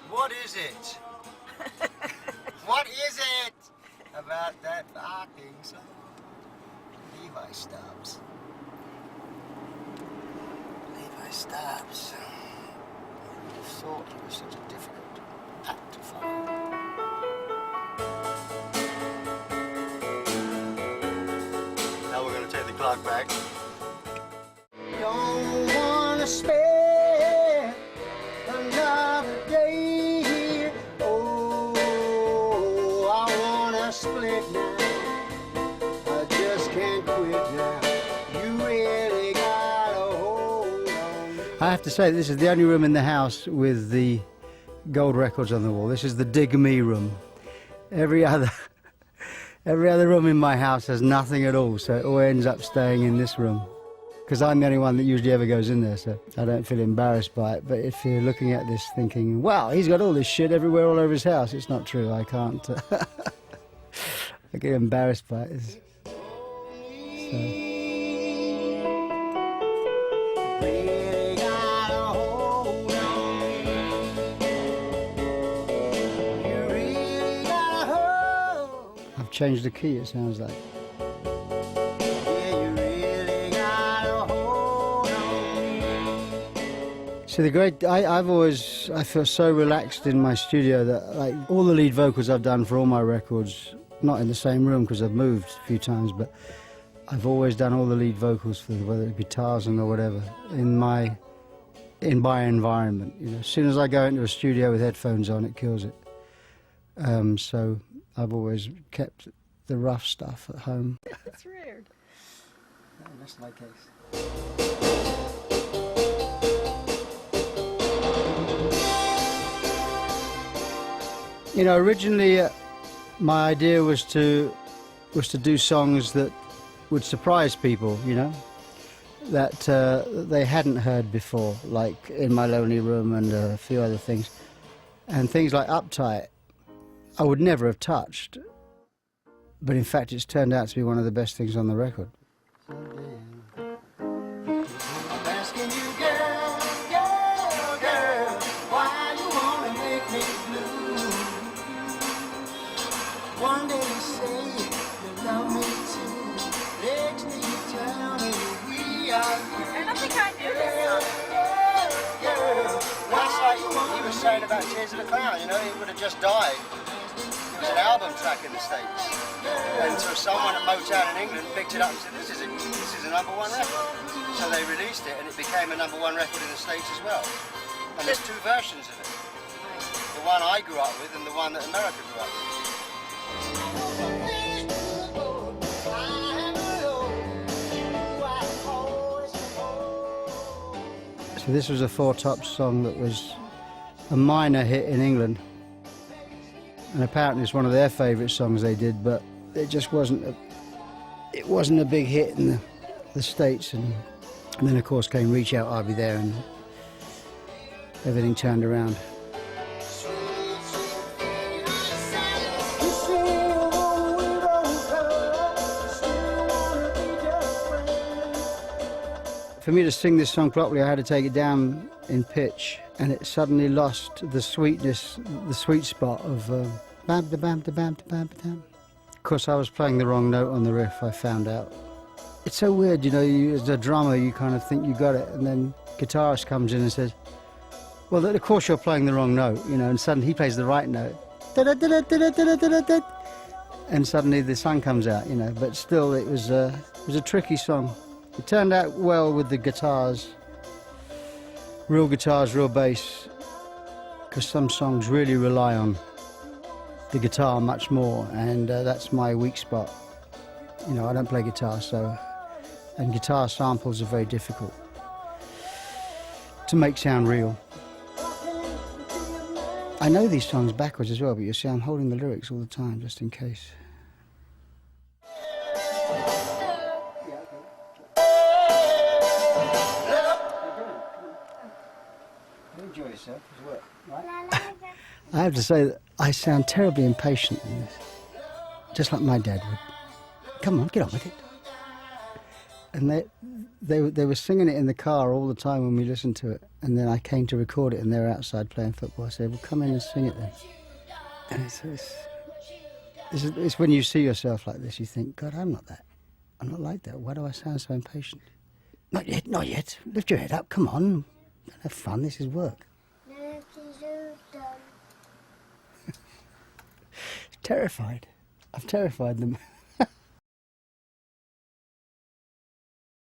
What is it? What is it about that fucking song? Levi Stubbs. Levi Stubbs. I would have thought it was such a difficult act to find. Now we're going to take the clock back. Don't want to spend another day here. Oh, I want to split now. I just can't quit now. You really got a hold on me. I have to say, this is the only room in the house with the gold records on the wall. This is the Dig Me room. Every other room in my house has nothing at all, so it all ends up staying in this room. Because I'm the only one that usually ever goes in there, so I don't feel embarrassed by it. But if you're looking at this thinking, wow, he's got all this shit everywhere all over his house, it's not true. I can't. I get embarrassed by it. So. I've changed the key, it sounds like. So I feel so relaxed in my studio that like all the lead vocals I've done for all my records, not in the same room because I've moved a few times, but I've always done all the lead vocals for whether it be Tarzan or whatever in my environment. You know, as soon as I go into a studio with headphones on, it kills it. So I've always kept the rough stuff at home. That's weird. No, that's my case. You know, originally my idea was to do songs that would surprise people, you know, that they hadn't heard before, like In My Lonely Room and a few other things. And things like Uptight, I would never have touched, but in fact it's turned out to be one of the best things on the record. One day you say you love me too. Next day you tell me we are. I don't think I knew this song. That's like he was saying about Tears of the Clown, you know, he would have just died. It was an album track in the States. And so someone at Motown in England picked it up and said, this is a #1 record. So they released it and it became a #1 record in the States as well. And there's two versions of it. The one I grew up with and the one that America grew up with. So this was a Four Tops song that was a minor hit in England, and apparently it's one of their favourite songs they did, but it just wasn't a big hit in the States, and then of course came Reach Out, I'll Be There, and everything turned around. For me to sing this song properly, I had to take it down in pitch, and it suddenly lost the sweetness, the sweet spot of bam da bam da bam da bam da bam. Of course, I was playing the wrong note on the riff, I found out. It's so weird, you know, as a drummer, you kind of think you got it, and then guitarist comes in and says, well, of course you're playing the wrong note, you know, and suddenly he plays the right note. And suddenly the sun comes out, you know, but still it was a tricky song. It turned out well with the guitars, real bass, because some songs really rely on the guitar much more, and that's my weak spot. You know, I don't play guitar, and guitar samples are very difficult to make sound real. I know these songs backwards as well, but you see I'm holding the lyrics all the time, just in case. Enjoy yourself as well, right? I have to say that I sound terribly impatient in this, just like my dad would. Come on, get on with it. And they were singing it in the car all the time when we listened to it. And then I came to record it, and they were outside playing football. I said, "Well, come in and sing it then." And it's when you see yourself like this, you think, God, I'm not that. I'm not like that. Why do I sound so impatient? Not yet, not yet. Lift your head up. Come on. Don't have fun. This is work. Terrified. I've terrified them.